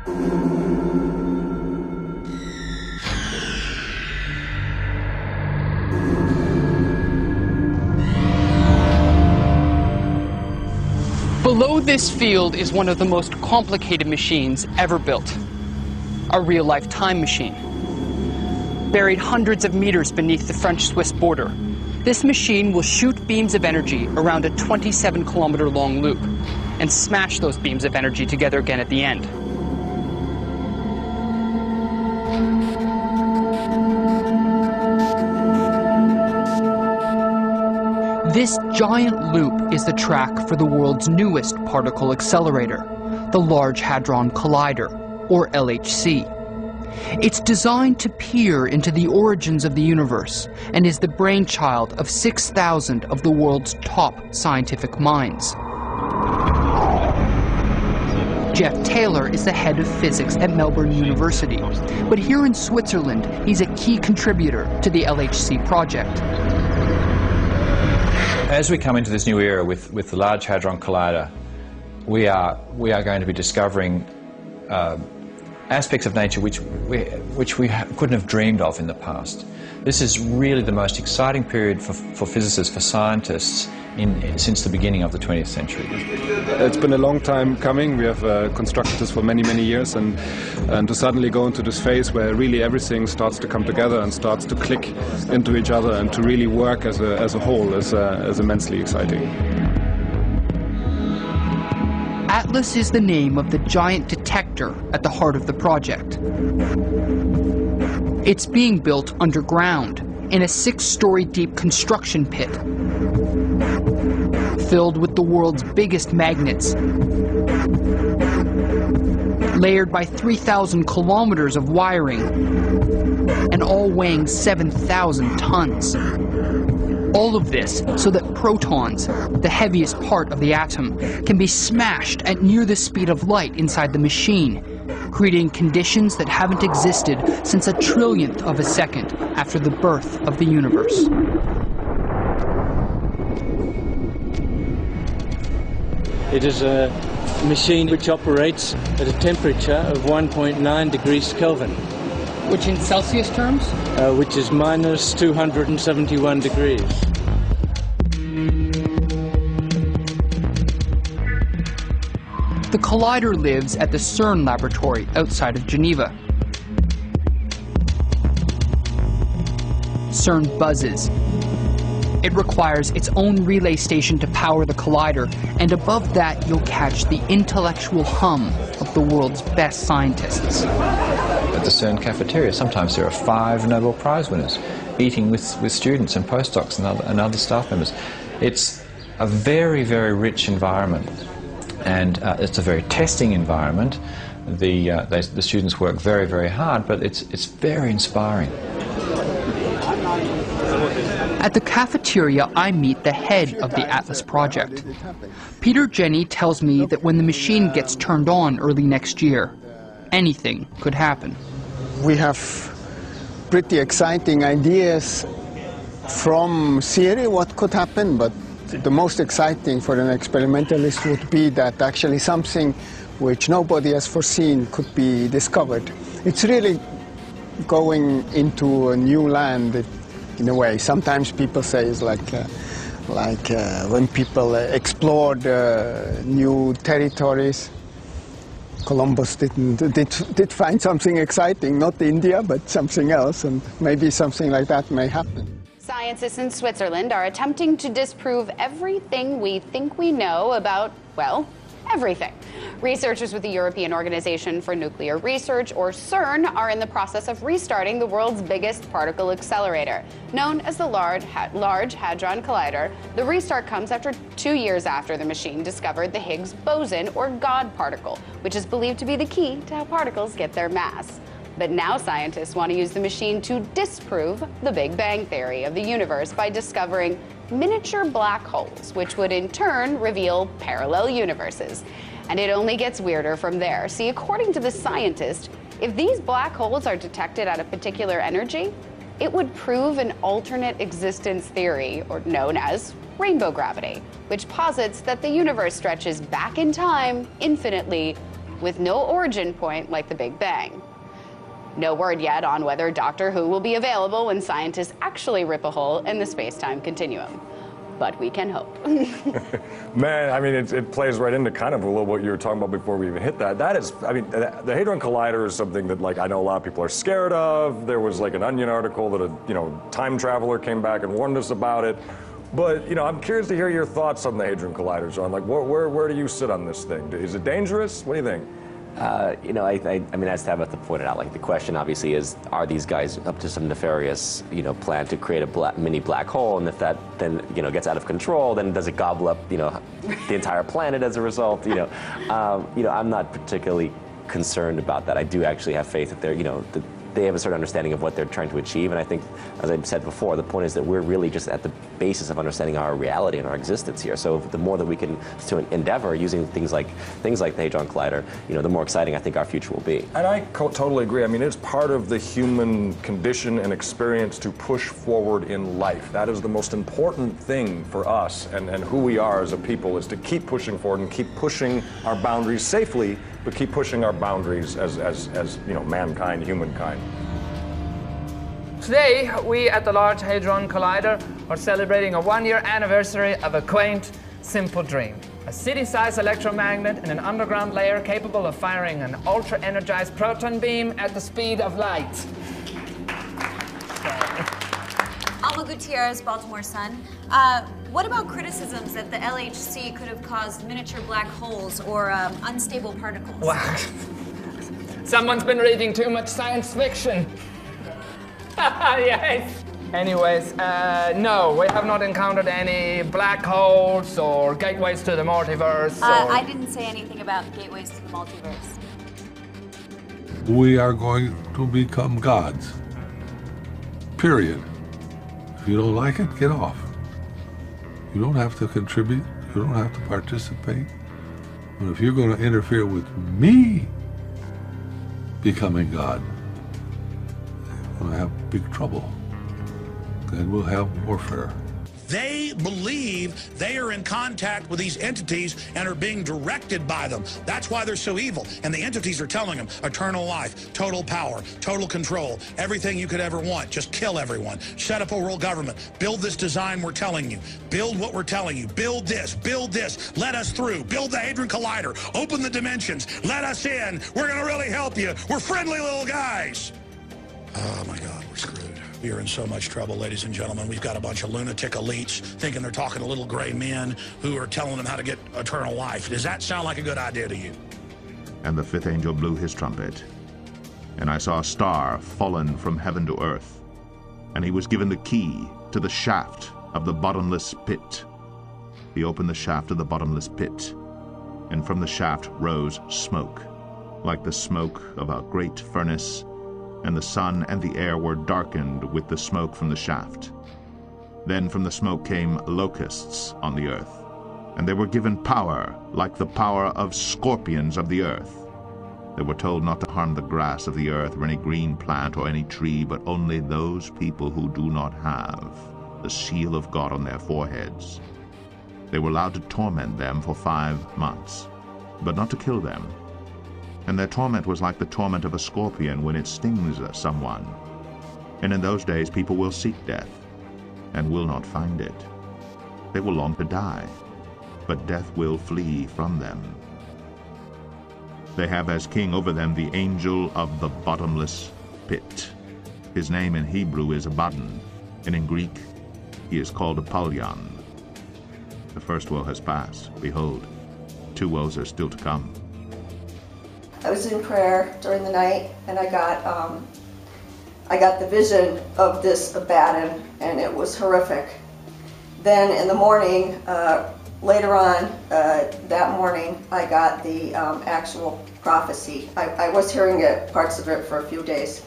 Below this field is one of the most complicated machines ever built, a real-life time machine. Buried hundreds of meters beneath the French-Swiss border, this machine will shoot beams of energy around a 27-kilometer-long loop and smash those beams of energy together again at the end. This giant loop is the track for the world's newest particle accelerator, the Large Hadron Collider, or LHC. It's designed to peer into the origins of the universe and is the brainchild of 6,000 of the world's top scientific minds. Jeff Taylor is the head of physics at Melbourne University, but here in Switzerland, he's a key contributor to the LHC project. As we come into this new era with the Large Hadron Collider, we are going to be discovering aspects of nature which we couldn't have dreamed of in the past. This is really the most exciting period for physicists, for scientists, since the beginning of the 20th century. It's been a long time coming. We have constructed this for many, many years, and to suddenly go into this phase where really everything starts to come together and starts to click into each other and to really work as a whole is immensely exciting. Atlas is the name of the giant detector at the heart of the project. It's being built underground in a 6-story deep construction pit, filled with the world's biggest magnets, layered by 3,000 kilometers of wiring, and all weighing 7,000 tons. All of this so that protons, the heaviest part of the atom, can be smashed at near the speed of light inside the machine, creating conditions that haven't existed since a trillionth of a second after the birth of the universe. It is a machine which operates at a temperature of 1.9 degrees Kelvin. Which in Celsius terms? Which is minus 271 degrees. The collider lives at the CERN laboratory outside of Geneva. CERN buzzes. It requires its own relay station to power the collider, and above that you'll catch the intellectual hum of the world's best scientists. At the CERN cafeteria, sometimes there are 5 Nobel Prize winners eating with students and postdocs and other staff members. It's a very, very rich environment, and it's a very testing environment. The students work very, very hard, but it's very inspiring. At the cafeteria, I meet the head of the Atlas project. Peter Jenny tells me that when the machine gets turned on early next year, anything could happen. We have pretty exciting ideas from theory what could happen, but the most exciting for an experimentalist would be that actually something which nobody has foreseen could be discovered. It's really going into a new land in a way. Sometimes people say it's like when people explored new territories. Columbus did find something exciting, not India, but something else, and maybe something like that may happen. Scientists in Switzerland are attempting to disprove everything we think we know about, well, everything. Researchers with the European Organization for Nuclear Research, or CERN, are in the process of restarting the world's biggest particle accelerator. Known as the Large Hadron Collider, the restart comes after 2 years after the machine discovered the Higgs boson, or God particle, which is believed to be the key to how particles get their mass. But now scientists want to use the machine to disprove the Big Bang theory of the universe by discovering miniature black holes, which would in turn reveal parallel universes. And it only gets weirder from there. See, according to the scientist, if these black holes are detected at a particular energy, it would prove an alternate existence theory, or known as rainbow gravity, which posits that the universe stretches back in time infinitely with no origin point like the Big Bang. No word yet on whether Doctor Who will be available when scientists actually rip a hole in the space-time continuum. But we can hope. Man, I mean, it plays right into kind of a little what you were talking about before we even hit that. That is, I mean, the Hadron Collider is something that, like, I know a lot of people are scared of. There was, like, an Onion article that a, time traveler came back and warned us about it. But, I'm curious to hear your thoughts on the Hadron Collider, John. Like, where do you sit on this thing? Is it dangerous? What do you think? I mean, as Tabitha pointed out, like, the question obviously is, are these guys up to some nefarious, plan to create a mini black hole? And if that then, gets out of control, then does it gobble up, the entire planet as a result? I'm not particularly concerned about that. I do actually have faith that they're, they have a certain understanding of what they're trying to achieve. And I think, as I said before, the point is that we're really just at the basis of understanding our reality and our existence here. So the more that we can endeavor using things like the Hadron Collider, the more exciting I think our future will be. And I totally agree. I mean, it's part of the human condition and experience to push forward in life. That is the most important thing for us and who we are as a people, is to keep pushing forward and keep pushing our boundaries safely, but keep pushing our boundaries as mankind, humankind. Today, we at the Large Hadron Collider are celebrating a one-year anniversary of a quaint, simple dream. A city-sized electromagnet in an underground layer capable of firing an ultra-energized proton beam at the speed of light. Alma Gutierrez, Baltimore Sun. What about criticisms that the LHC could have caused miniature black holes or unstable particles? Wow. Someone's been reading too much science fiction. Yes. Anyways, no, we have not encountered any black holes or gateways to the multiverse. I didn't say anything about gateways to the multiverse. We are going to become gods. Period. If you don't like it, get off. You don't have to contribute. You don't have to participate. But if you're going to interfere with me becoming God, you're going to have big trouble. Then we'll have warfare. They believe they are in contact with these entities and are being directed by them. That's why they're so evil. And the entities are telling them eternal life, total power, total control, everything you could ever want. Just kill everyone. Set up a world government. Build this design we're telling you. Build what we're telling you. Build this. Build this. Let us through. Build the Hadron Collider. Open the dimensions. Let us in. We're going to really help you. We're friendly little guys. Oh, my God, we're screwed. We are in so much trouble, ladies and gentlemen. We've got a bunch of lunatic elites thinking they're talking to little gray men who are telling them how to get eternal life. Does that sound like a good idea to you? And the fifth angel blew his trumpet, and I saw a star fallen from heaven to earth, and he was given the key to the shaft of the bottomless pit. He opened the shaft of the bottomless pit, and from the shaft rose smoke, like the smoke of a great furnace, and the sun and the air were darkened with the smoke from the shaft. Then from the smoke came locusts on the earth, and they were given power like the power of scorpions of the earth. They were told not to harm the grass of the earth or any green plant or any tree, but only those people who do not have the seal of God on their foreheads. They were allowed to torment them for 5 months, but not to kill them. And their torment was like the torment of a scorpion when it stings someone. And in those days people will seek death, and will not find it. They will long to die, but death will flee from them. They have as king over them the angel of the bottomless pit. His name in Hebrew is Abaddon, and in Greek he is called Apollyon. The first woe has passed. Behold, 2 woes are still to come. I was in prayer during the night, and I got the vision of this Abaddon, and it was horrific. Then in the morning, later on that morning, I got the actual prophecy. I was hearing it, parts of it, for a few days.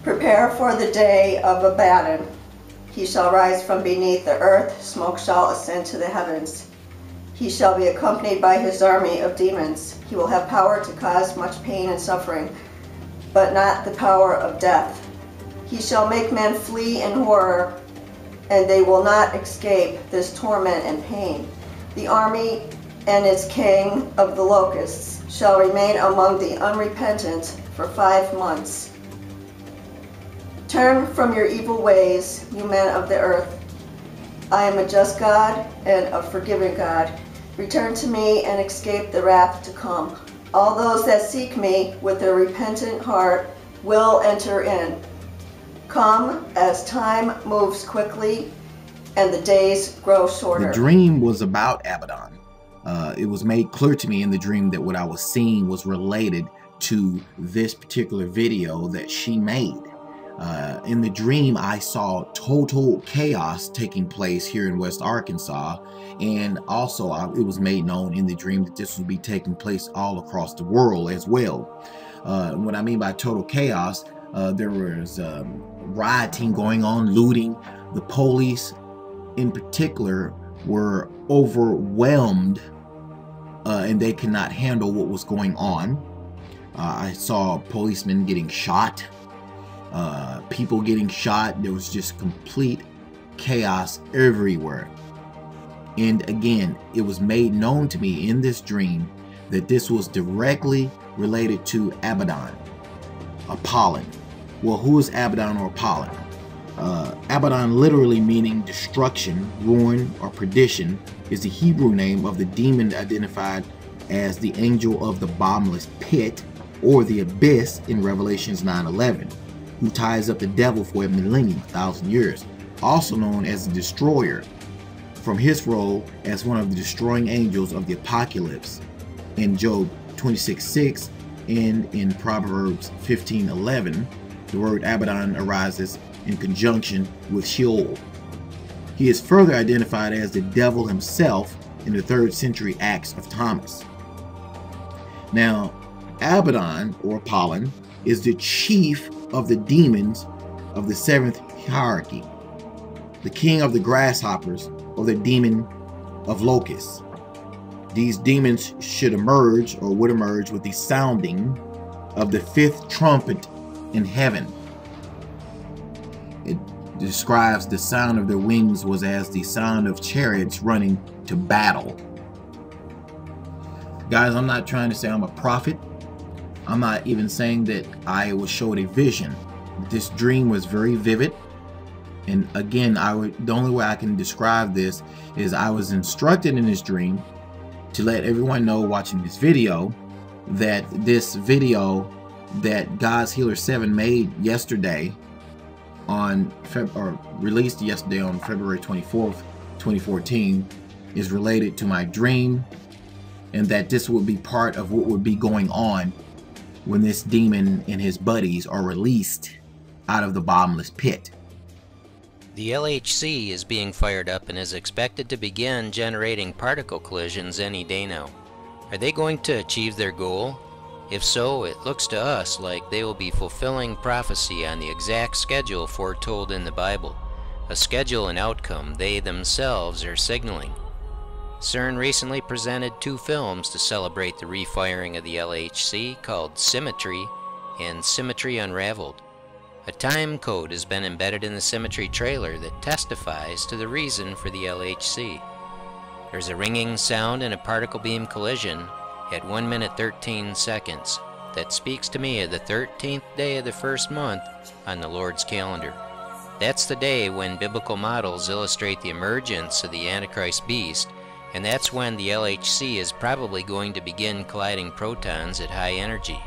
Prepare for the day of Abaddon. He shall rise from beneath the earth, smoke shall ascend to the heavens. He shall be accompanied by his army of demons. He will have power to cause much pain and suffering, but not the power of death. He shall make men flee in horror, and they will not escape this torment and pain. The army and its king of the locusts shall remain among the unrepentant for 5 months. Turn from your evil ways, you men of the earth. I am a just God and a forgiving God. Return to me and escape the wrath to come. All those that seek me with their repentant heart will enter in. Come as time moves quickly and the days grow shorter. The dream was about Abaddon. It was made clear to me in the dream that what I was seeing was related to this particular video that she made. In the dream, I saw total chaos taking place here in West Arkansas, and also it was made known in the dream that this would be taking place all across the world as well. What I mean by total chaos, there was rioting going on, looting. The police in particular were overwhelmed and they could not handle what was going on. I saw policemen getting shot, people getting shot. There was just complete chaos everywhere. And again, it was made known to me in this dream that this was directly related to Abaddon, Apollon. Well, who is Abaddon or Apollon? Abaddon, literally meaning destruction, ruin, or perdition, is the Hebrew name of the demon identified as the angel of the bottomless pit or the abyss in Revelations 9:11, who ties up the devil for a millennium, 1,000 years, also known as the destroyer, from his role as one of the destroying angels of the apocalypse in Job 26:6 and in Proverbs 15:11. The word Abaddon arises in conjunction with Sheol. He is further identified as the devil himself in the 3rd century Acts of Thomas. Now, Abaddon, or Apollon, is the chief of the demons of the 7th hierarchy, the king of the grasshoppers, or the demon of locusts. These demons should emerge, or would emerge, with the sounding of the 5th trumpet in heaven. It describes the sound of their wings was as the sound of chariots running to battle. Guys, I'm not trying to say I'm a prophet. I'm not even saying that I was showed a vision. This dream was very vivid. And again, the only way I can describe this is I was instructed in this dream to let everyone know watching this video that this video that God's Healer 7 made yesterday released yesterday on February 24th, 2014 is related to my dream, and that this would be part of what would be going on when this demon and his buddies are released out of the bottomless pit. The LHC is being fired up and is expected to begin generating particle collisions any day now. Are they going to achieve their goal? If so, it looks to us like they will be fulfilling prophecy on the exact schedule foretold in the Bible, a schedule and outcome they themselves are signaling. CERN recently presented 2 films to celebrate the refiring of the LHC called Symmetry and Symmetry Unraveled. A time code has been embedded in the Symmetry trailer that testifies to the reason for the LHC. There's a ringing sound in a particle beam collision at 1 minute 13 seconds that speaks to me of the 13th day of the 1st month on the Lord's calendar. That's the day when biblical models illustrate the emergence of the Antichrist beast, and that's when the LHC is probably going to begin colliding protons at high energy.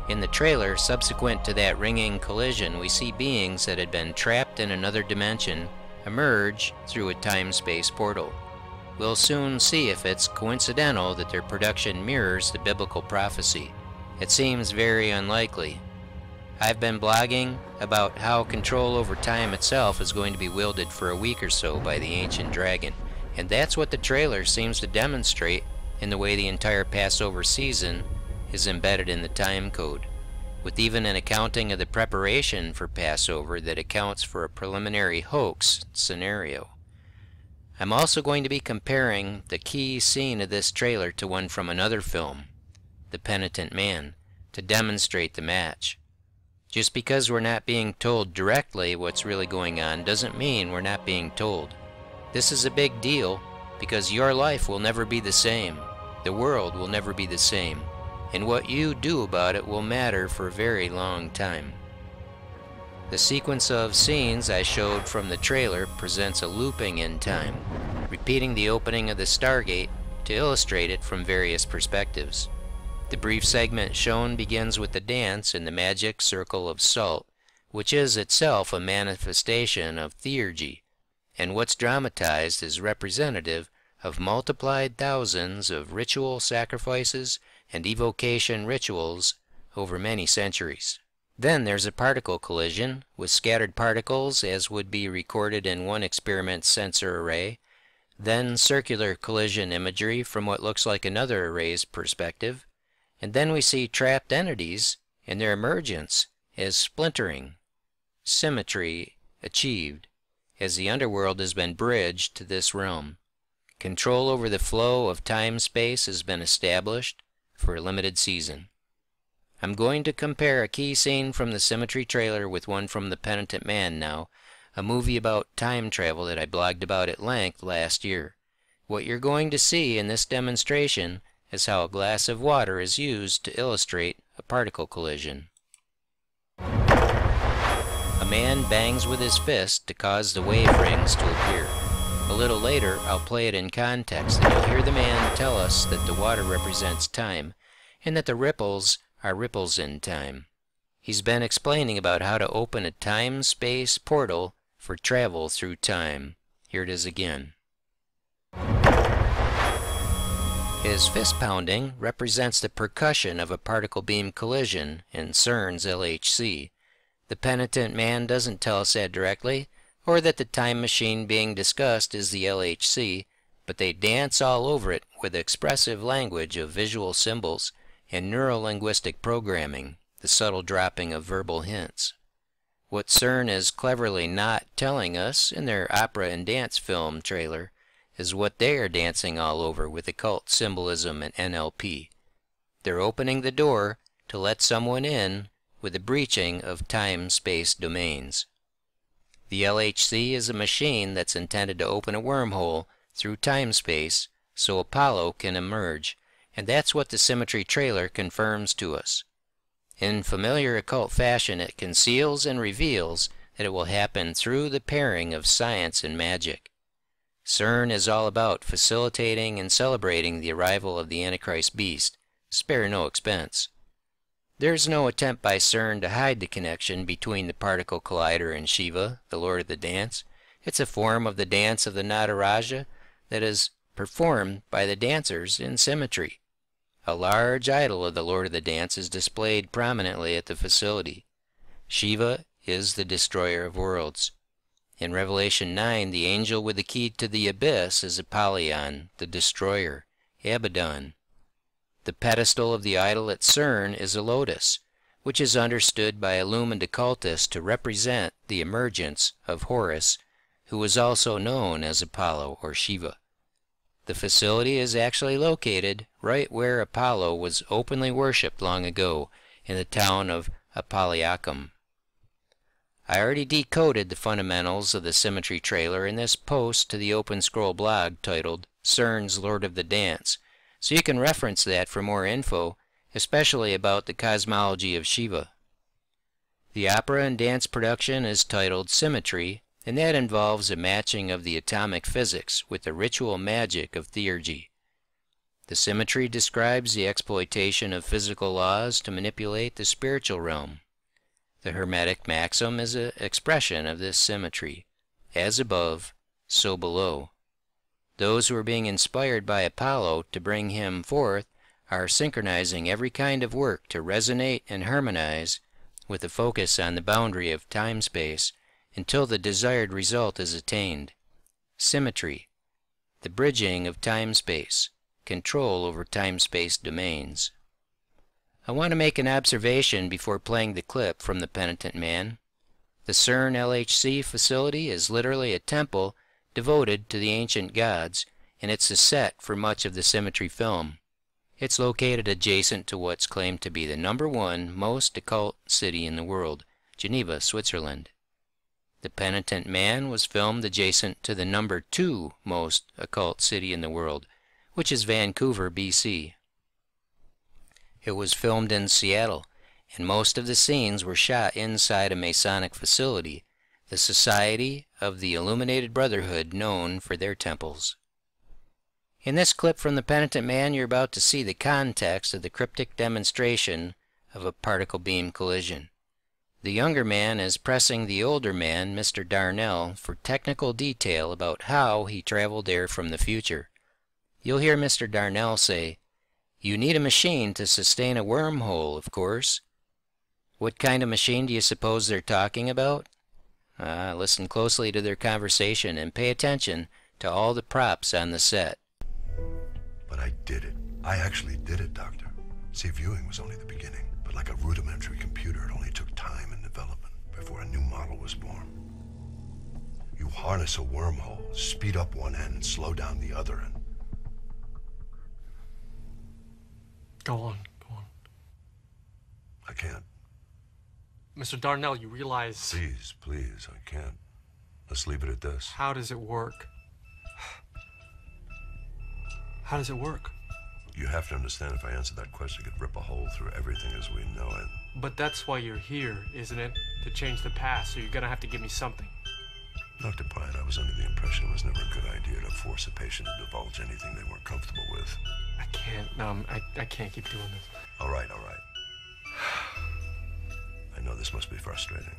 In the trailer subsequent to that ringing collision, we see beings that had been trapped in another dimension emerge through a time-space portal. We'll soon see if it's coincidental that their production mirrors the biblical prophecy. It seems very unlikely. I've been blogging about how control over time itself is going to be wielded for a week or so by the ancient dragon, and that's what the trailer seems to demonstrate in the way the entire Passover season is embedded in the time code, with even an accounting of the preparation for Passover that accounts for a preliminary hoax scenario. I'm also going to be comparing the key scene of this trailer to one from another film, The Penitent Man, to demonstrate the match. Just because we're not being told directly what's really going on doesn't mean we're not being told. This is a big deal, because your life will never be the same, the world will never be the same, and what you do about it will matter for a very long time. The sequence of scenes I showed from the trailer presents a looping in time, repeating the opening of the Stargate to illustrate it from various perspectives. The brief segment shown begins with the dance in the magic circle of salt, which is itself a manifestation of theurgy, and what's dramatized is representative of multiplied thousands of ritual sacrifices and evocation rituals over many centuries. Then there's a particle collision with scattered particles as would be recorded in one experiment's sensor array, then circular collision imagery from what looks like another array's perspective, and then we see trapped entities and their emergence as splintering, symmetry achieved, as the underworld has been bridged to this realm. Control over the flow of time-space has been established for a limited season. I'm going to compare a key scene from the Symmetry trailer with one from The Penitent Man now, a movie about time travel that I blogged about at length last year. What you're going to see in this demonstration is how a glass of water is used to illustrate a particle collision. A man bangs with his fist to cause the wave rings to appear. A little later, I'll play it in context, and you'll hear the man tell us that the water represents time, and that the ripples are ripples in time. He's been explaining about how to open a time-space portal for travel through time. Here it is again. His fist pounding represents the percussion of a particle beam collision in CERN's LHC. The Penitent Man doesn't tell us that directly, or that the time machine being discussed is the LHC, but they dance all over it with expressive language of visual symbols and neuro-linguistic programming, the subtle dropping of verbal hints. What CERN is cleverly not telling us in their opera and dance film trailer is what they are dancing all over with occult symbolism and NLP. They're opening the door to let someone in with the breaching of time-space domains. The LHC is a machine that's intended to open a wormhole through time-space so Apollo can emerge, and that's what the Symmetry trailer confirms to us. In familiar occult fashion, it conceals and reveals that it will happen through the pairing of science and magic. CERN is all about facilitating and celebrating the arrival of the Antichrist beast, spare no expense. There's no attempt by CERN to hide the connection between the particle collider and Shiva, the Lord of the Dance. It's a form of the dance of the Nataraja that is performed by the dancers in Symmetry. A large idol of the Lord of the Dance is displayed prominently at the facility. Shiva is the destroyer of worlds. In Revelation 9, the angel with the key to the abyss is Apollyon, the destroyer, Abaddon. The pedestal of the idol at CERN is a lotus, which is understood by illumined occultists to represent the emergence of Horus, who is also known as Apollo or Shiva. The facility is actually located right where Apollo was openly worshipped long ago, in the town of Apolliacum. I already decoded the fundamentals of the Symmetry trailer in this post to the Open Scroll blog titled CERN's Lord of the Dance, so you can reference that for more info, especially about the cosmology of Shiva. The opera and dance production is titled Symmetry, and that involves a matching of the atomic physics with the ritual magic of theurgy. The Symmetry describes the exploitation of physical laws to manipulate the spiritual realm. The Hermetic maxim is an expression of this symmetry. As above, so below. Those who are being inspired by Apollo to bring him forth are synchronizing every kind of work to resonate and harmonize with a focus on the boundary of time-space until the desired result is attained. Symmetry, the bridging of time-space, control over time-space domains. I want to make an observation before playing the clip from The Penitent Man. The CERN LHC facility is literally a temple devoted to the ancient gods, and it's a set for much of the Symmetry film. It's located adjacent to what's claimed to be the #1 most occult city in the world, Geneva, Switzerland. The Penitent Man was filmed adjacent to the number 2 most occult city in the world, which is Vancouver, BC. It was filmed in Seattle, and most of the scenes were shot inside a Masonic facility, the Society of the Illuminated Brotherhood, known for their temples. In this clip from The Penitent Man, you're about to see the context of the cryptic demonstration of a particle beam collision. The younger man is pressing the older man, Mr. Darnell, for technical detail about how he traveled there from the future. You'll hear Mr. Darnell say, "You need a machine to sustain a wormhole, of course." What kind of machine do you suppose they're talking about? Listen closely to their conversation and pay attention to all the props on the set. But I did it. I actually did it, Doctor. See, viewing was only the beginning. But like a rudimentary computer, it only took time and development before a new model was born. You harness a wormhole, speed up one end and slow down the other end. Go on. I can't. Mr. Darnell, you realize... Please, I can't. Let's leave it at this. How does it work? How does it work? You have to understand, if I answer that question, it could rip a hole through everything as we know it. But that's why you're here, isn't it? To change the past, so you're gonna have to give me something. Dr. Pine, I was under the impression it was never a good idea to force a patient to divulge anything they weren't comfortable with. I can't, I can't keep doing this. All right. I know this must be frustrating.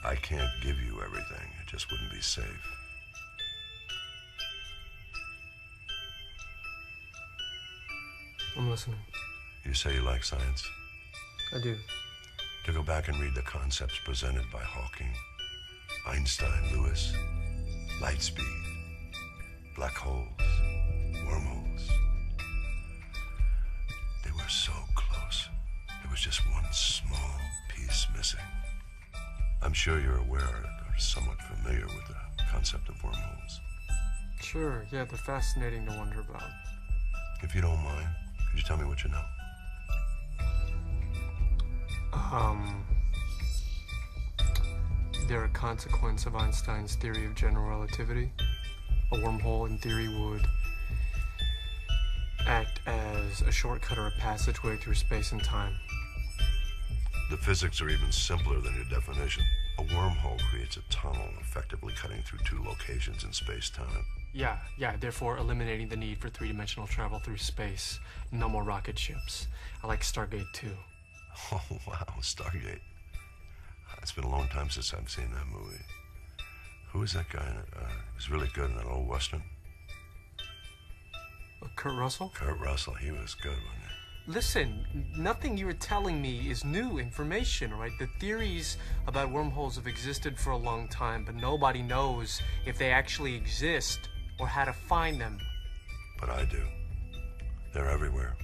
I can't give you everything. It just wouldn't be safe. I'm listening. You say you like science? I do. To go back and read the concepts presented by Hawking, Einstein, Lewis, light speed, black holes, wormholes. They were so close. There was just one small piece missing. I'm sure you're aware or somewhat familiar with the concept of wormholes. Sure, yeah, they're fascinating to wonder about. If you don't mind, could you tell me what you know? They're a consequence of Einstein's theory of general relativity. A wormhole, in theory, would act as a shortcut or a passageway through space and time. The physics are even simpler than your definition. A wormhole creates a tunnel, effectively cutting through two locations in space-time. Yeah, therefore eliminating the need for three-dimensional travel through space. No more rocket ships. I like Stargate too. Oh, wow, Stargate. It's been a long time since I've seen that movie. Who is that guy in it? He was really good in that old Western. Kurt Russell? Kurt Russell, he was good, wasn't he? Listen, nothing you're telling me is new information, right? The theories about wormholes have existed for a long time, but nobody knows if they actually exist or how to find them. But I do. They're everywhere.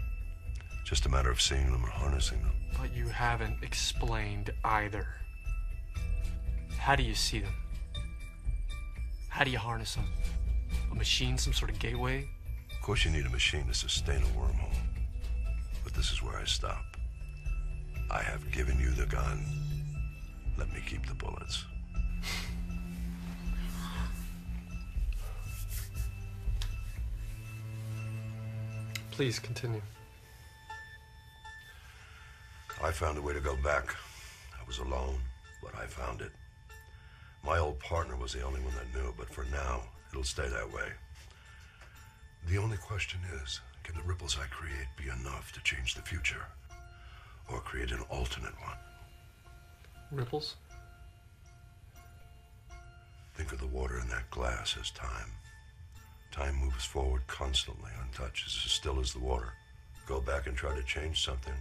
Just a matter of seeing them or harnessing them. But you haven't explained either. How do you see them? How do you harness them? A machine, some sort of gateway? Of course you need a machine to sustain a wormhole. But this is where I stop. I have given you the gun. Let me keep the bullets. Please continue. I found a way to go back. I was alone, but I found it. My old partner was the only one that knew, but for now, it'll stay that way. The only question is, can the ripples I create be enough to change the future? Or create an alternate one? Ripples? Think of the water in that glass as time. Time moves forward constantly, untouched, as still as the water. Go back and try to change something,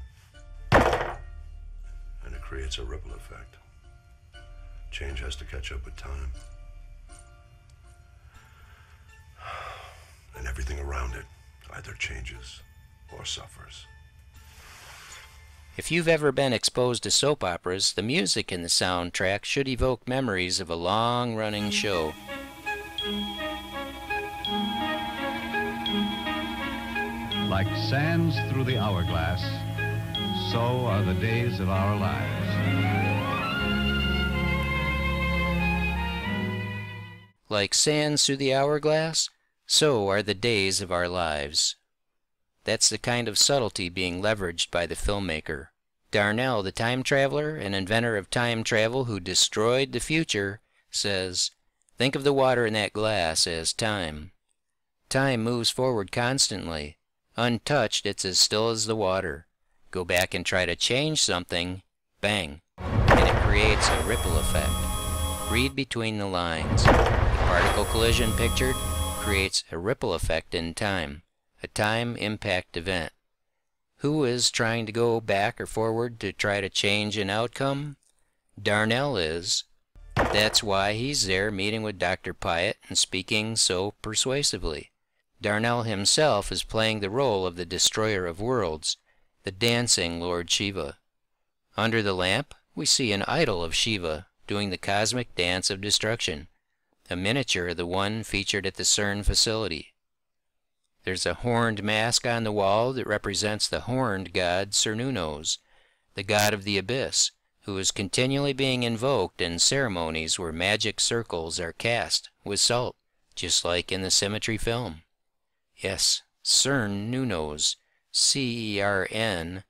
and it creates a ripple effect. Change has to catch up with time. And everything around it either changes or suffers. If you've ever been exposed to soap operas, the music in the soundtrack should evoke memories of a long-running show. Like sands through the hourglass, so are the days of our lives. Like sands through the hourglass, so are the days of our lives. That's the kind of subtlety being leveraged by the filmmaker. Darnell, the time traveler and inventor of time travel who destroyed the future, says, "Think of the water in that glass as time. Time moves forward constantly. Untouched, it's as still as the water. Go back and try to change something, bang, and it creates a ripple effect. Read between the lines. The particle collision pictured creates a ripple effect in time, a time impact event. Who is trying to go back or forward to try to change an outcome? Darnell is. That's why he's there meeting with Dr. Pyatt and speaking so persuasively. Darnell himself is playing the role of the destroyer of worlds, the dancing Lord Shiva. Under the lamp, we see an idol of Shiva doing the cosmic dance of destruction, a miniature of the one featured at the CERN facility. There's a horned mask on the wall that represents the horned god Cernunnos, the god of the abyss, who is continually being invoked in ceremonies where magic circles are cast with salt, just like in the Symmetry film. Yes, Cernunnos, C-E-R-N-U-N-N-O-S.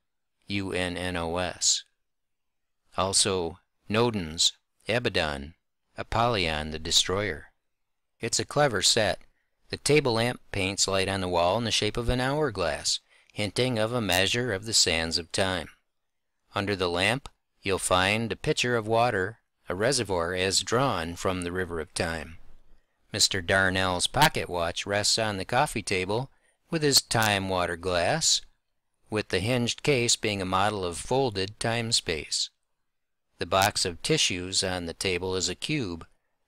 Also, Nodens, Abaddon, Apollyon the Destroyer. It's a clever set. The table lamp paints light on the wall in the shape of an hourglass, hinting of a measure of the sands of time. Under the lamp, you'll find a pitcher of water, a reservoir as drawn from the river of time. Mr. Darnell's pocket watch rests on the coffee table with his time water glass, with the hinged case being a model of folded time-space. The box of tissues on the table is a cube.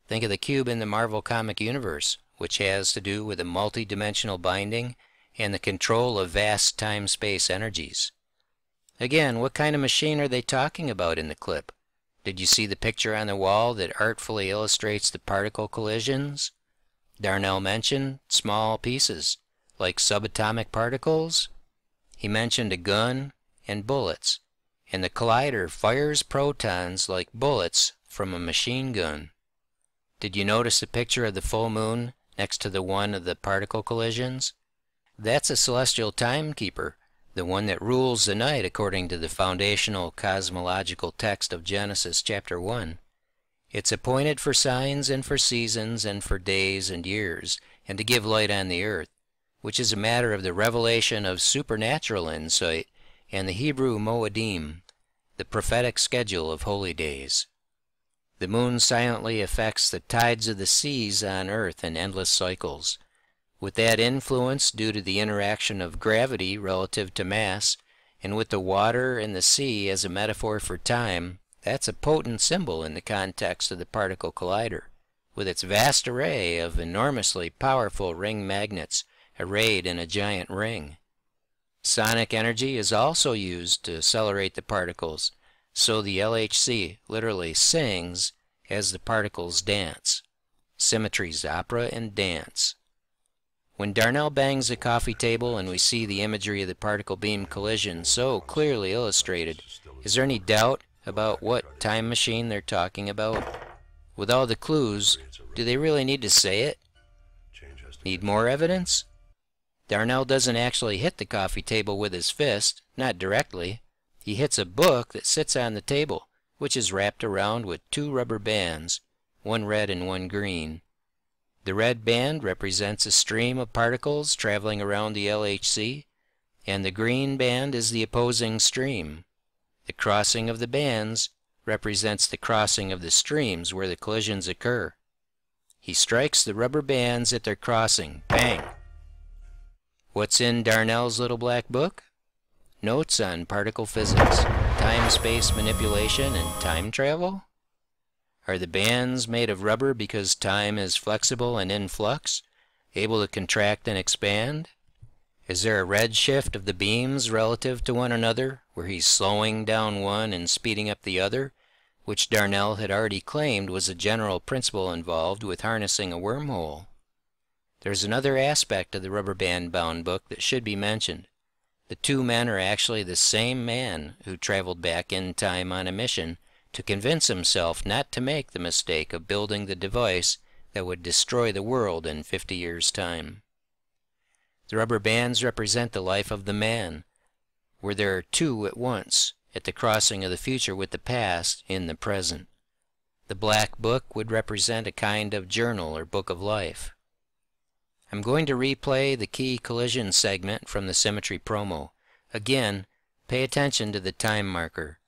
Think of the cube in the Marvel comic universe, which has to do with a multi-dimensional binding and the control of vast time-space energies. Again, what kind of machine are they talking about in the clip? Did you see the picture on the wall that artfully illustrates the particle collisions? Darnell mentioned small pieces, like subatomic particles. He mentioned a gun and bullets, and the collider fires protons like bullets from a machine gun. Did you notice the picture of the full moon next to the one of the particle collisions? That's a celestial timekeeper, the one that rules the night according to the foundational cosmological text of Genesis chapter 1. It's appointed for signs and for seasons and for days and years, and to give light on the earth, which is a matter of the revelation of supernatural insight and the Hebrew Moedim, the prophetic schedule of holy days. The moon silently affects the tides of the seas on earth in endless cycles. With that influence due to the interaction of gravity relative to mass, and with the water and the sea as a metaphor for time, that's a potent symbol in the context of the particle collider, with its vast array of enormously powerful ring magnets arrayed in a giant ring. Sonic energy is also used to accelerate the particles, so the LHC literally sings as the particles dance. Symmetry's opera and dance. When Darnell bangs the coffee table and we see the imagery of the particle beam collision so clearly illustrated, is there any doubt about what time machine they're talking about? With all the clues, do they really need to say it? Need more evidence? Darnell doesn't actually hit the coffee table with his fist, not directly. He hits a book that sits on the table, which is wrapped around with 2 rubber bands, one red and one green. The red band represents a stream of particles traveling around the LHC, and the green band is the opposing stream. The crossing of the bands represents the crossing of the streams where the collisions occur. He strikes the rubber bands at their crossing. Bang! What's in Darnell's little black book? Notes on particle physics, time-space manipulation, and time travel? Are the bands made of rubber because time is flexible and in flux, able to contract and expand? Is there a red shift of the beams relative to one another, where he's slowing down one and speeding up the other, which Darnell had already claimed was a general principle involved with harnessing a wormhole? There's another aspect of the rubber band bound book that should be mentioned. The two men are actually the same man who traveled back in time on a mission to convince himself not to make the mistake of building the device that would destroy the world in 50 years' time. The rubber bands represent the life of the man, where there are two at once, at the crossing of the future with the past in the present. The black book would represent a kind of journal or book of life. I'm going to replay the key collision segment from the Symmetry promo. Again, pay attention to the time marker.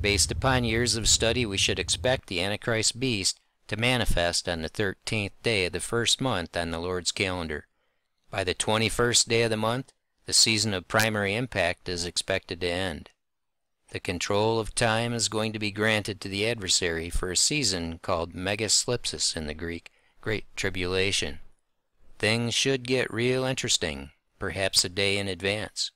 Based upon years of study, we should expect the Antichrist beast to manifest on the 13th day of the first month on the Lord's calendar. By the 21st day of the month, the season of primary impact is expected to end. The control of time is going to be granted to the adversary for a season called megaslipsis in the Greek, Great Tribulation. Things should get real interesting, perhaps a day in advance.